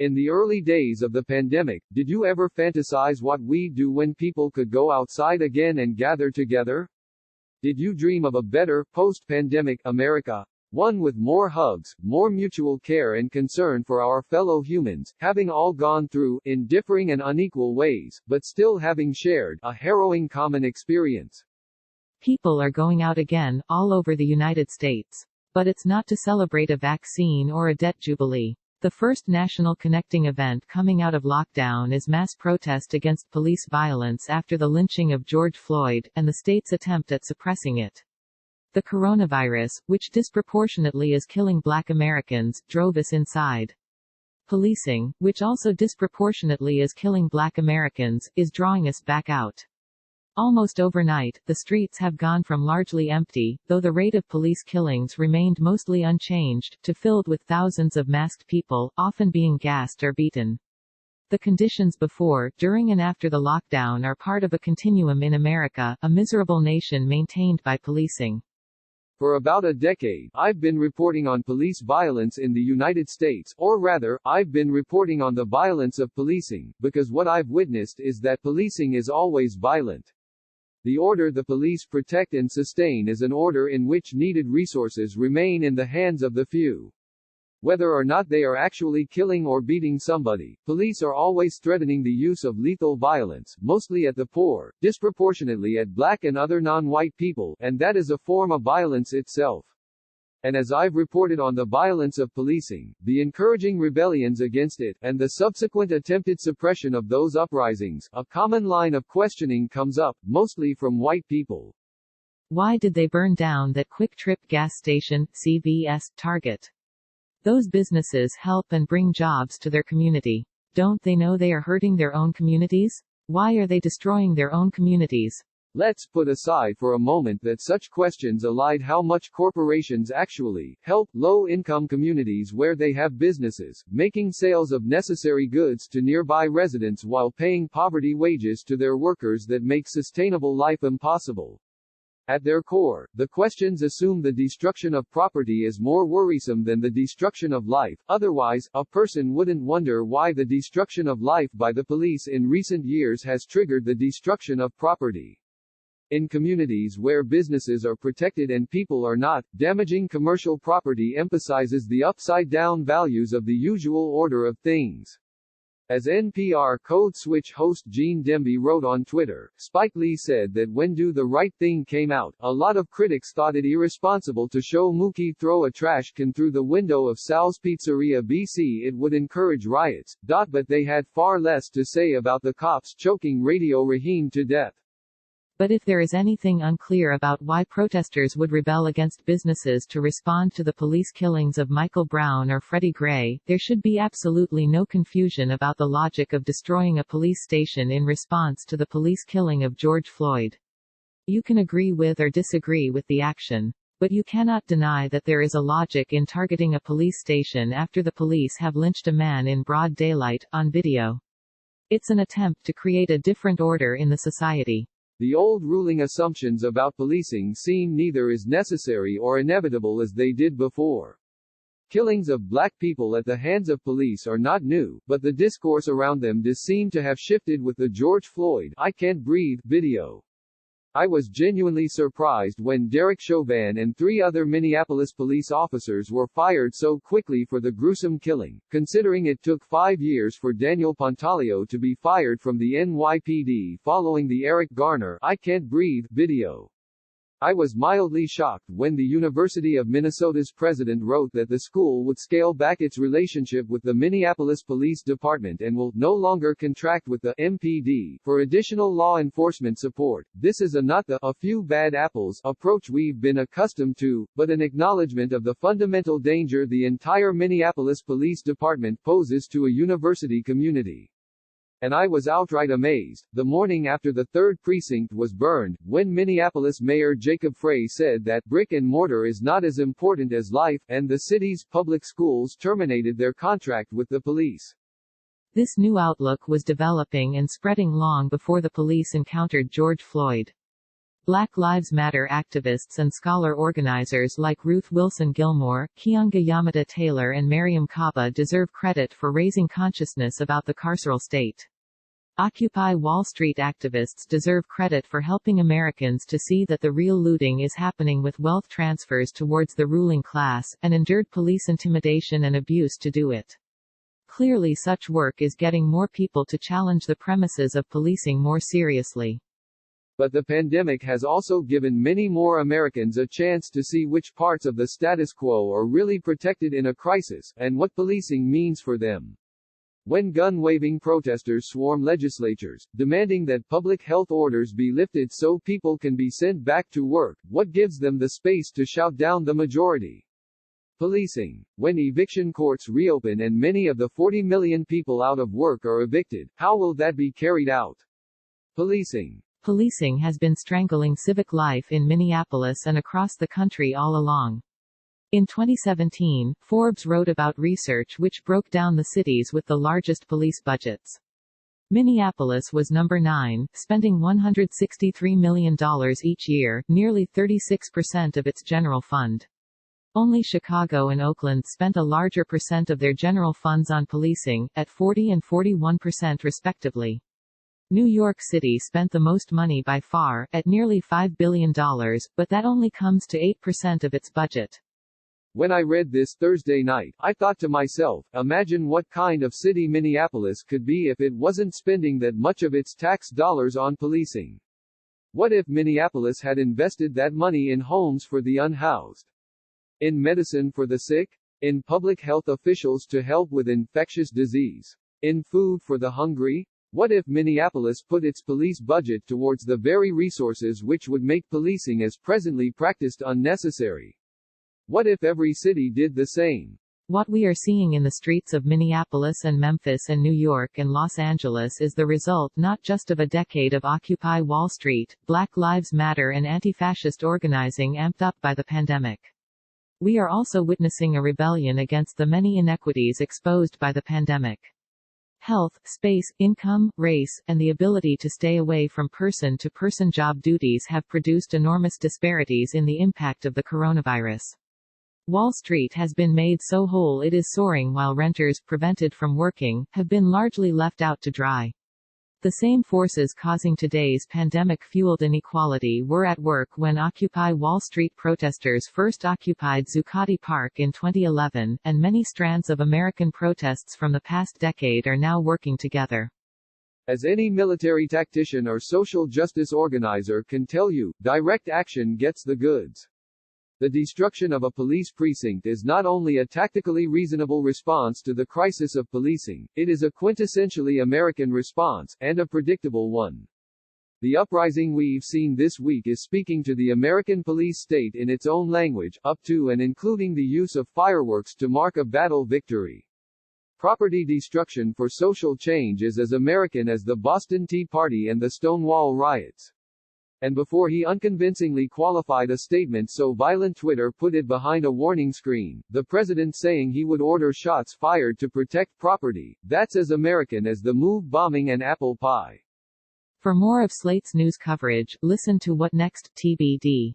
In the early days of the pandemic, did you ever fantasize what we'd do when people could go outside again and gather together? Did you dream of a better, post-pandemic America? One with more hugs, more mutual care and concern for our fellow humans, having all gone through, in differing and unequal ways, but still having shared, a harrowing common experience. People are going out again, all over the United States. But it's not to celebrate a vaccine or a debt jubilee. The first national connecting event coming out of lockdown is mass protest against police violence after the lynching of George Floyd, and the state's attempt at suppressing it. The coronavirus, which disproportionately is killing Black Americans, drove us inside. Policing, which also disproportionately is killing Black Americans, is drawing us back out. Almost overnight, the streets have gone from largely empty, though the rate of police killings remained mostly unchanged, to filled with thousands of masked people, often being gassed or beaten. The conditions before, during and after the lockdown are part of a continuum in America, a miserable nation maintained by policing. For about a decade, I've been reporting on police violence in the United States, or rather, I've been reporting on the violence of policing, because what I've witnessed is that policing is always violent. The order the police protect and sustain is an order in which needed resources remain in the hands of the few. Whether or not they are actually killing or beating somebody, police are always threatening the use of lethal violence, mostly at the poor, disproportionately at Black and other non-white people, and that is a form of violence itself. And as I've reported on the violence of policing, the encouraging rebellions against it, and the subsequent attempted suppression of those uprisings, a common line of questioning comes up, mostly from white people. Why did they burn down that Quick Trip gas station, CVS, Target? Those businesses help and bring jobs to their community. Don't they know they are hurting their own communities? Why are they destroying their own communities? Let's put aside for a moment that such questions allied how much corporations actually help low-income communities where they have businesses, making sales of necessary goods to nearby residents while paying poverty wages to their workers that make sustainable life impossible. At their core, the questions assume the destruction of property is more worrisome than the destruction of life, otherwise, a person wouldn't wonder why the destruction of life by the police in recent years has triggered the destruction of property. In communities where businesses are protected and people are not, damaging commercial property emphasizes the upside-down values of the usual order of things. As NPR Code Switch host Gene Demby wrote on Twitter, Spike Lee said that when Do the Right Thing came out, a lot of critics thought it irresponsible to show Mookie throw a trash can through the window of Sal's Pizzeria BC. It would encourage riots, but they had far less to say about the cops choking Radio Raheem to death. But if there is anything unclear about why protesters would rebel against businesses to respond to the police killings of Michael Brown or Freddie Gray, there should be absolutely no confusion about the logic of destroying a police station in response to the police killing of George Floyd. You can agree with or disagree with the action. But you cannot deny that there is a logic in targeting a police station after the police have lynched a man in broad daylight, on video. It's an attempt to create a different order in the society. The old ruling assumptions about policing seem neither as necessary or inevitable as they did before. Killings of Black people at the hands of police are not new, but the discourse around them does seem to have shifted with the George Floyd "I Can't Breathe" video. I was genuinely surprised when Derek Chauvin and 3 other Minneapolis police officers were fired so quickly for the gruesome killing, considering it took 5 years for Daniel Pontalio to be fired from the NYPD following the Eric Garner "I Can't Breathe" video. I was mildly shocked when the University of Minnesota's president wrote that the school would scale back its relationship with the Minneapolis Police Department and will no longer contract with the MPD for additional law enforcement support. This is not the "a few bad apples" approach we've been accustomed to, but an acknowledgement of the fundamental danger the entire Minneapolis Police Department poses to a university community. And I was outright amazed, the morning after the 3rd precinct was burned, when Minneapolis Mayor Jacob Frey said that brick and mortar is not as important as life, and the city's public schools terminated their contract with the police. This new outlook was developing and spreading long before the police encountered George Floyd. Black Lives Matter activists and scholar organizers like Ruth Wilson Gilmore, Keeanga Yamada Taylor and Mariam Kaba deserve credit for raising consciousness about the carceral state. Occupy Wall Street activists deserve credit for helping Americans to see that the real looting is happening with wealth transfers towards the ruling class, and endured police intimidation and abuse to do it. Clearly such work is getting more people to challenge the premises of policing more seriously. But the pandemic has also given many more Americans a chance to see which parts of the status quo are really protected in a crisis, and what policing means for them. When gun-waving protesters swarm legislatures, demanding that public health orders be lifted so people can be sent back to work, what gives them the space to shout down the majority? Policing. When eviction courts reopen and many of the 40 million people out of work are evicted, how will that be carried out? Policing. Policing has been strangling civic life in Minneapolis and across the country all along. In 2017, Forbes wrote about research which broke down the cities with the largest police budgets. Minneapolis was number 9, spending $163 million each year, nearly 36% of its general fund. Only Chicago and Oakland spent a larger percent of their general funds on policing, at 40 and 41% respectively. New York City spent the most money by far, at nearly $5 billion, but that only comes to 8% of its budget. When I read this Thursday night, I thought to myself, imagine what kind of city Minneapolis could be if it wasn't spending that much of its tax dollars on policing. What if Minneapolis had invested that money in homes for the unhoused? In medicine for the sick? In public health officials to help with infectious disease? In food for the hungry? What if Minneapolis put its police budget towards the very resources which would make policing as presently practiced unnecessary? What if every city did the same? What we are seeing in the streets of Minneapolis and Memphis and New York and Los Angeles is the result not just of a decade of Occupy Wall Street, Black Lives Matter and anti-fascist organizing amped up by the pandemic. We are also witnessing a rebellion against the many inequities exposed by the pandemic. Health, space, income, race, and the ability to stay away from person-to-person job duties have produced enormous disparities in the impact of the coronavirus. Wall Street has been made so whole it is soaring while renters, prevented from working, have been largely left out to dry. The same forces causing today's pandemic-fueled inequality were at work when Occupy Wall Street protesters first occupied Zuccotti Park in 2011, and many strands of American protests from the past decade are now working together. As any military tactician or social justice organizer can tell you, direct action gets the goods. The destruction of a police precinct is not only a tactically reasonable response to the crisis of policing, it is a quintessentially American response, and a predictable one. The uprising we've seen this week is speaking to the American police state in its own language, up to and including the use of fireworks to mark a battle victory. Property destruction for social change is as American as the Boston Tea Party and the Stonewall riots. And before he unconvincingly qualified a statement so violent, Twitter put it behind a warning screen, the president saying he would order shots fired to protect property. That's as American as the move bombing and apple pie. For more of Slate's news coverage, listen to What Next, TBD.